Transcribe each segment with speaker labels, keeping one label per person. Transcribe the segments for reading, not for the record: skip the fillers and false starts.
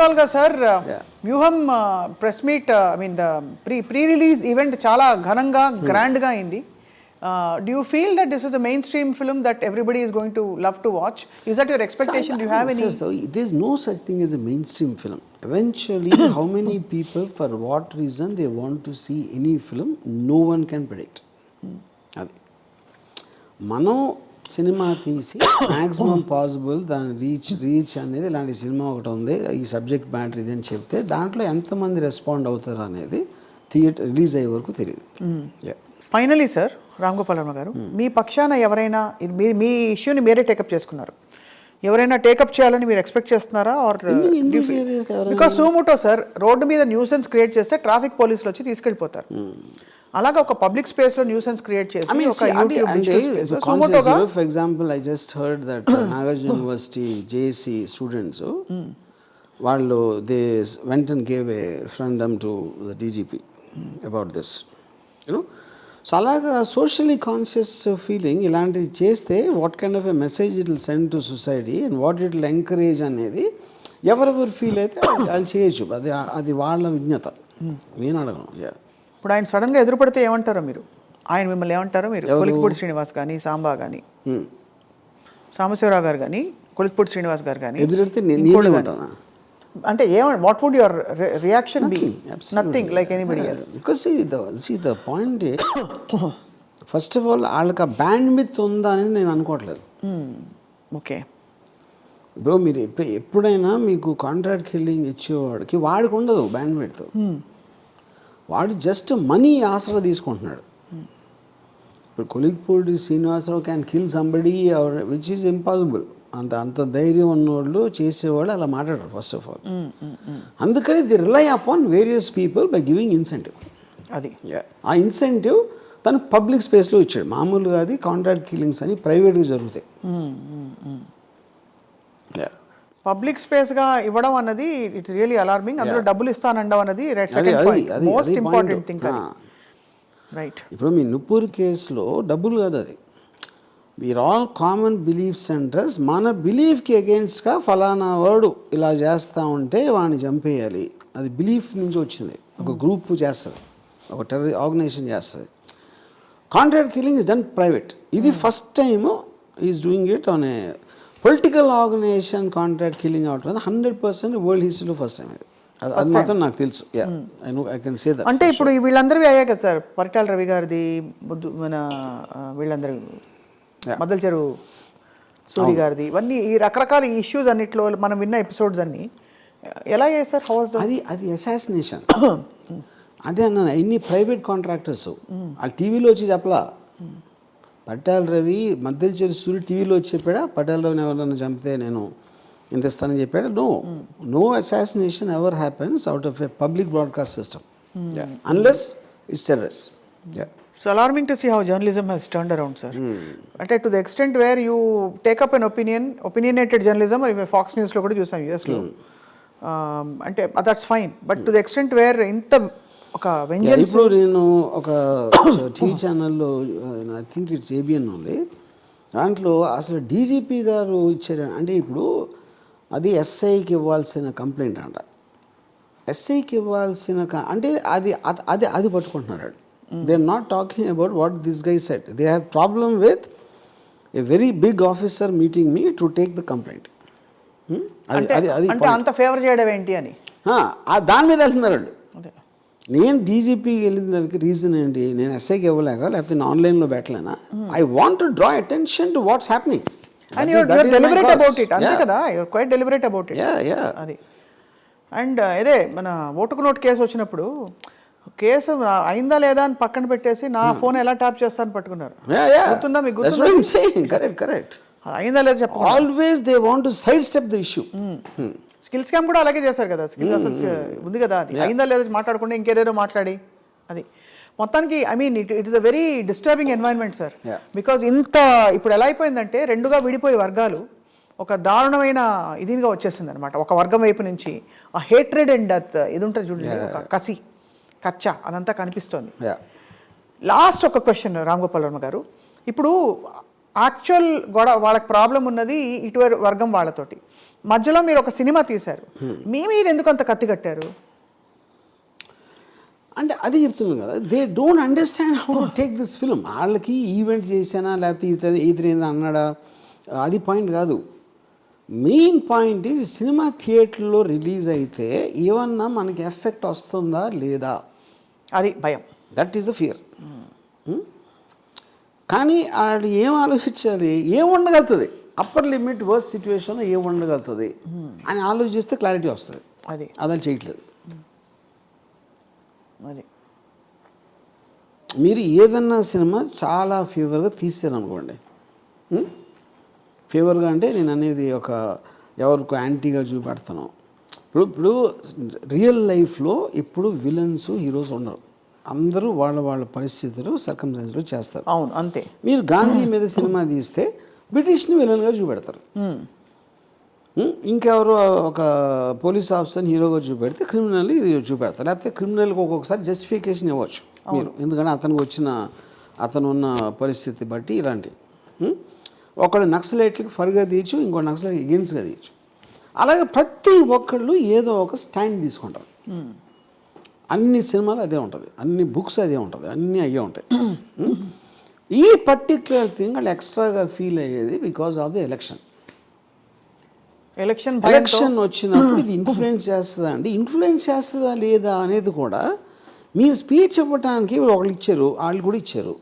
Speaker 1: ఓవరాల్గా సార్ వ్యూహం press meet I mean the pre release event చాలా ఘనంగా గ్రాండ్గా అయింది. Do you feel that this is a mainstream film that everybody is going to love to watch? Is that your expectation? Do you have any?
Speaker 2: So there's no such thing as a mainstream film. Eventually, how many people, for what reason they want to see any film, no one can predict. అది మనం cinema తీసి maximum possible దాని reach అనేది ఇలాంటి cinema ఒకటి ఉంది, ఈ subject matter ఇది అని చెప్తే దాంట్లో ఎంతమంది రెస్పాండ్ అవుతారు అనేది థియేటర్ రిలీజ్ అయ్యే వరకు తెలియదు.
Speaker 1: ఫైనలీ సార్ రామ్ గోపాల్ వర్మ గారు, మీ పక్షాన ఎవరైనా మీ ఇష్యూని మీరే టేకప్ చేసుకున్నారు, ఎవరైనా టేకప్ చేయాలని మీరు ఎక్స్పెక్ట్ చేస్తున్నారా? Or because Zomato sir road మీద న్యూసెన్స్ క్రియేట్ చేస్తే ట్రాఫిక్ పోలీసులు వచ్చి తీసుకెళ్ళిపోతారు. అలాగా ఒక పబ్లిక్ స్పేస్ లో న్యూసెన్స్ క్రియేట్ చేసి
Speaker 2: for example I just heard that Nagarjuna University JAC students వాళ్ళు they went and gave a referendum to the DGP about this you know. So అలాగా సోషల్లీ కాన్షియస్ ఫీలింగ్ ఇలాంటివి చేస్తే what kind of a message it will send to society and what it will encourage అనేది ఎవరెవరు feel అయితే వాళ్ళు చేయొచ్చు. అది వాళ్ళ విజ్ఞత, నేను అడగను.
Speaker 1: ఇప్పుడు ఆయన సడన్గా ఎదురుపడితే ఏమంటారో మీరు, ఆయన మిమ్మల్ని ఏమంటారో మీరు? కొలిక్పూడి శ్రీనివాస్ కానీ, సాంబా కానీ, సాంబశివరావు గారు కానీ, కొలిక్పూడి శ్రీనివాస్ గారు కానీ
Speaker 2: ఎదురెడితే
Speaker 1: అంటే ఏమంటే what would your reaction be? Nothing like anybody else.
Speaker 2: Because see the point is first of all వాళ్ళకి ఆ బ్యాండ్ మిత్ ఉందా అనేది నేను అనుకోవట్లేదు.
Speaker 1: ఓకే,
Speaker 2: ఇప్పుడు మీరు ఎప్పుడైనా మీకు కాంట్రాక్ట్ కిల్లింగ్ ఇచ్చేవాడికి వాడికి ఉండదు బ్యాండ్ మిత్. వాడు జస్ట్ మనీ ఆసరా తీసుకుంటున్నాడు. ఇప్పుడు Kolikapudi Srinivasarao can kill somebody which is impossible. అంత ధైర్యం ఉన్నవాళ్ళు చేసేవాళ్ళు అలా మాట్లాడరు ఫస్ట్ ఆఫ్ ఆల్. అందుకని the rely upon various people by giving incentive.
Speaker 1: అది
Speaker 2: ఆ ఇన్సెంటివ్ తను పబ్లిక్ స్పేస్లో ఇచ్చాడు. మామూలుగా అది కాంట్రాక్ట్ కిల్లింగ్స్ అని ప్రైవేట్గా జరుగుతాయి.
Speaker 1: పబ్లిక్ స్పేస్గా ఇవ్వడం అన్నది ఇట్స్ రియలీ అలార్మింగ్. అందులో డబ్బులు ఇస్తానండం అన్నది మోస్ట్ ఇంపార్టెంట్ థింగ్. రైట్.
Speaker 2: ఇప్పుడు మీ నుపూర్ కేసులో డబ్బులు కాదు, అది we are all common belief centres. మన బిలీఫ్కి అగేన్స్ట్గా ఫలానా వాడు ఇలా చేస్తూ ఉంటే వాడిని చంపేయాలి, అది బిలీఫ్ నుంచి వచ్చింది. ఒక గ్రూప్ చేస్తుంది, ఒక టెర్రర్ ఆర్గనైజేషన్ చేస్తుంది. Contract killing is done private. ఇది first time is doing it on a political organisation. Contract killing అవటం 100% వరల్డ్ హిస్టరీలో ఫస్ట్ టైం ఇది. అది మాత్రం నాకు తెలుసు. I can say that.
Speaker 1: అంటే ఇప్పుడు వీళ్ళందరివి అయ్యాయి కదా సార్, పరిటాల రవి గారిది, మన వీళ్ళందరూ మద్దల చెరువు సూరి గారిది, ఇవన్నీ ఈ రకరకాల ఇష్యూస్ అన్నిట్లో మనం విన్న ఎపిసోడ్స్ అన్ని ఎలా చేస్తారు?
Speaker 2: అది అసాసినేషన్. అదే అన్నాను, ఎన్ని ప్రైవేట్ కాంట్రాక్టర్స్ వాళ్ళు టీవీలో వచ్చి చెప్పలా. పట్టాల రవి మద్దల చెరువు సూరి టీవీలో వచ్చి చెప్పాడా పట్టాల రవిని ఎవరన్నా చంపితే నేను ఇంత ఇస్తానని చెప్పాడా? No assassination ever happens out of a public broadcast system unless it's terrorist.
Speaker 1: So alarming to see how journalism has turned around, sir. అంటే to the extent where you take up an opinionated journalism, or even Fox News లో కూడా చూసాం US లో, అంటే that's fine, but to the extent where ఇంత ఒక vengeance.
Speaker 2: ఇప్పుడు నేను ఒక టీవీ ఛానల్లో, I think it's ABN only, దాంట్లో అసలు డీజీపీ గారు ఇచ్చారు. అంటే ఇప్పుడు అది ఎస్ఐకి ఇవ్వాల్సిన కంప్లైంట్ అంట. ఎస్ఐకి ఇవ్వాల్సిన అంటే అది పట్టుకుంటున్నాడు. They are not talking about what this guy said. They have problem with a very big officer meeting me to take the complaint.
Speaker 1: అంటే అంత ఫేవర్ చేయడం ఏంటి అని
Speaker 2: దాని మీద వెళ్తున్నారు వాళ్ళు. నేను డీజీపీకి వెళ్ళిన దానికి రీజన్ ఏంటి? నేను ఎస్ఐకి ఇవ్వలేక, లేకపోతే నేను ఆన్లైన్లో పెట్టలేనా? I want to draw attention to what's happening.
Speaker 1: And you're deliberate about it. అంతే కదా, you're quite deliberate about it. అది. అండ్ అదే మన ఓటుకు నోటు కేసు వచ్చినప్పుడు కేసు అయిందా లేదా అని పక్కన పెట్టేసి నా ఫోన్ ఎలా ట్యాప్ చేస్తాను పట్టుకున్నారు. గుర్తుందా మీకు?
Speaker 2: కరెక్ట్.
Speaker 1: అయిందా లేదా చెప్పండి.
Speaker 2: Always they want to side step the issue.
Speaker 1: Skill scam కూడా అలాగే చేశారు కదా. స్కిల్స్ అసలు ఉంది కదా, అది అయిందా లేదా మాట్లాడకుండా ఇంకేదేదో మాట్లాడి అది మొత్తానికి. I mean it is a very disturbing environment sir. Because ఇంత ఇప్పుడు ఎలా అయిపోయిందంటే రెండుగా విడిపోయే వర్గాలు ఒక దారుణమైన ఇదిగా వచ్చేసింది అనమాట. ఒక వర్గం వైపు నుంచి ఆ హేట్రెడ్ అండ్ ఇది ఉంటుంది చూడండి, ఒక కసి కచ్చా అదంతా కనిపిస్తోంది. లాస్ట్ ఒక క్వశ్చన్ రామ్ గోపాల్ వర్మ గారు, ఇప్పుడు యాక్చువల్ వాళ్ళకి ప్రాబ్లం ఉన్నది ఇటువైపు వర్గం వాళ్ళతోటి. మధ్యలో మీరు ఒక సినిమా తీశారు, మీరు ఎందుకు అంత కత్తి కట్టారు?
Speaker 2: అంటే అది చెప్తున్నాను కదా, they don't understand how to take this film. వాళ్ళకి ఈవెంట్ చేశానా లేకపోతే ఇతరేందా అన్నాడా అది పాయింట్ కాదు. మెయిన్ పాయింట్ ఈ సినిమా థియేటర్లో రిలీజ్ అయితే ఏమన్నా మనకి ఎఫెక్ట్ వస్తుందా లేదా,
Speaker 1: అది భయం.
Speaker 2: That is the fear. కానీ ఆడు ఏం ఆలోచించాలి, ఏం ఉండగలుగుతుంది, అప్పర్ లిమిట్ వర్స్ట్ సిచ్యువేషన్ ఏం ఉండగలుగుతుంది అని ఆలోచిస్తే క్లారిటీ వస్తుంది. అది చేయట్లేదు. మీరు ఏదన్నా సినిమా చాలా ఫేవర్గా తీసారనుకోండి, ఫేవర్గా అంటే నేను అనేది ఒక ఎవరికి యాంటీగా చూపెడతాను. ఇప్పుడు రియల్ లైఫ్లో ఇప్పుడు విలన్స్ హీరోస్ ఉండరు, అందరూ వాళ్ళ పరిస్థితులు సర్కమ్స్టాన్స్లో చేస్తారు.
Speaker 1: అవును, అంతే.
Speaker 2: మీరు గాంధీ మీద సినిమా తీస్తే బ్రిటిష్ని విలన్గా చూపెడతారు, ఇంకెవరు ఒక పోలీస్ ఆఫీసర్ని హీరోగా చూపెడితే క్రిమినల్ ఇది చూపెడతారు. లేకపోతే క్రిమినల్కి ఒక్కొక్కసారి జస్టిఫికేషన్ ఇవ్వచ్చు మీరు, ఎందుకంటే అతను ఉన్న పరిస్థితి బట్టి ఇలాంటివి. ఒకళ్ళు నక్సలైట్లకి ఫర్గా తీయచ్చు, ఇంకో నక్సలైట్ ఎగెన్స్ట్గా తీయచ్చు. అలాగే ప్రతి ఒక్కళ్ళు ఏదో ఒక స్టాండ్ తీసుకుంటారు. అన్ని సినిమాలు అదే ఉంటుంది, అన్ని బుక్స్ అదే ఉంటుంది, అన్నీ అయ్యే ఉంటాయి. ఈ పర్టిక్యులర్ థింగ్ వాళ్ళు ఎక్స్ట్రాగా ఫీల్ అయ్యేది బికాజ్ ఆఫ్ ది ఎలక్షన్ వచ్చినప్పుడు ఇది ఇన్ఫ్లుయెన్స్ చేస్తుందా అండి, ఇన్ఫ్లుయెన్స్ చేస్తుందా లేదా అనేది కూడా మీరు స్పీచ్ ఇవ్వడానికి ఒకళ్ళు ఇచ్చారు, వాళ్ళు కూడా ఇచ్చారు,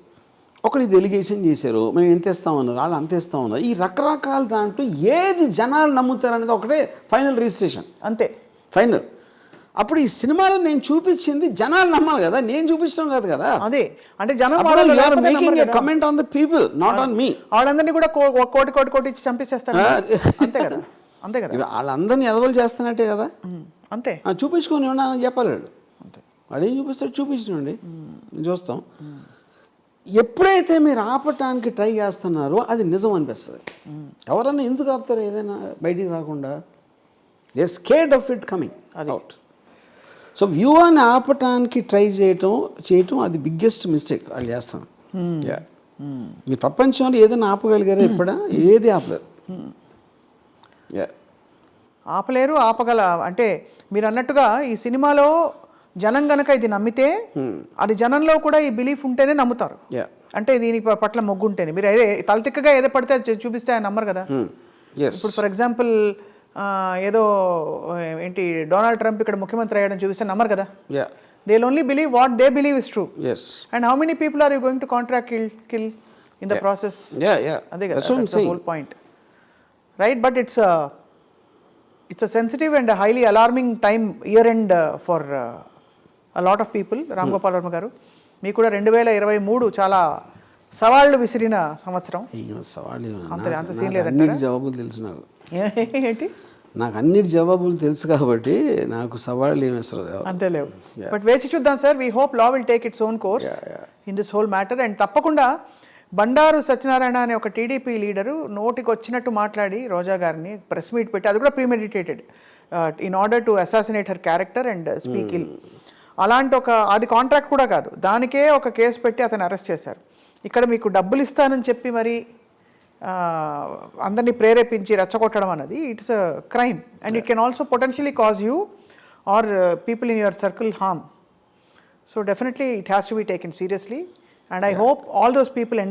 Speaker 2: ఒకళ్ళు ఇది ఎలిగేషన్ చేశారు, మేము ఎంత ఇస్తామన్నారు, వాళ్ళు అంత ఇస్తామన్నారు. ఈ రకరకాల దాంట్లో ఏది జనాలు నమ్ముతారు అనేది ఒకటే ఫైనల్ రిజిస్ట్రేషన్,
Speaker 1: అంతే
Speaker 2: ఫైనల్. అప్పుడు ఈ సినిమాలో నేను చూపించింది జనాలు నమ్మాలి కదా, నేను చూపించడం కాదు కదా.
Speaker 1: అదే అంటే జనం
Speaker 2: comment on the people, not on me.
Speaker 1: వాళ్ళందరినీ కూడా కోటి ఇచ్చి చంపేసేస్తారు, అంతే కదా, అంతే కదా.
Speaker 2: వాళ్ళందరినీ ఎదవలు చేస్తున్నట్టే కదా,
Speaker 1: అంతే.
Speaker 2: చూపించుకొని అని చెప్పాలి వాళ్ళు. వాడేం చూపిస్తాడు, చూపించండి, మేము చూస్తాం. ఎప్పుడైతే మీరు ఆపటానికి ట్రై చేస్తున్నారో అది నిజం అనిపిస్తుంది. ఎవరన్నా ఎందుకు ఆపుతారు ఏదైనా బయటికి రాకుండా? They are scared of it coming out. So వ్యూవాన్ని ఆపటానికి ట్రై చేయటం అది బిగ్గెస్ట్ మిస్టేక్ వాళ్ళు చేస్తాను. మీ ప్రపంచంలో ఏదైనా ఆపగలిగారా ఎప్పుడా? ఏది ఆపలేరు.
Speaker 1: ఆపలేరు, అంటే మీరు అన్నట్టుగా ఈ సినిమాలో జనం గనక ఇది నమ్మితే అది జనంలో కూడా ఈ బిలీఫ్ ఉంటేనే నమ్ముతారు. అంటే దీని పట్ల మొగ్గు ఉంటేనే. మీరు తలతిక్కగా ఏదో పడితే చూపిస్తే ఆయన నమ్మరు కదా. ఇప్పుడు ఫర్ ఎగ్జాంపుల్ ఏదో ఏంటి డొనాల్డ్ ట్రంప్ ఇక్కడ ముఖ్యమంత్రి అయ్యాడని చూపిస్తే నమ్మరు కదా. They will only believe what they believe is true. And how many people are you going to contract kill in the process? అదే కదా, that's the whole point, right? But it's a sensitive and a highly alarming time, year end for a lot of people. Ram Gopal Varma గారు, మీకు కూడా 2023 చాలా సవాళ్ళు విసిరిన సంవత్సరం. అంత సీన్ లేదంటారా?
Speaker 2: జవాబులు తెలుసు నాకు.
Speaker 1: ఏంటి?
Speaker 2: నాకు అన్నిటి జవాబులు తెలుసు కాబట్టి నాకు సవాళ్ళు ఏమి
Speaker 1: అంతే లేవు. బట్ వేచి చూద్దాం sir. We hope law will take its own course in this whole matter. And తప్పకుండా బండారు సత్యనారాయణ అనే ఒక టీడీపీ లీడరు నోటికి వచ్చినట్టు మాట్లాడి రోజా గారిని ప్రెస్ మీట్ పెట్టి, అది కూడా premeditated, in order to assassinate her character and speak ill. అలాంటి అది కాంట్రాక్ట్ కూడా కాదు, దానికే ఒక కేసు పెట్టి అతను అరెస్ట్ చేశారు. ఇక్కడ మీకు డబ్బులు ఇస్తానని చెప్పి మరి అందరినీ ప్రేరేపించి రెచ్చగొట్టడం అన్నది it's a crime and it can also potentially cause you or people in your circle harm. So definitely it has to be taken seriously and I hope all those people end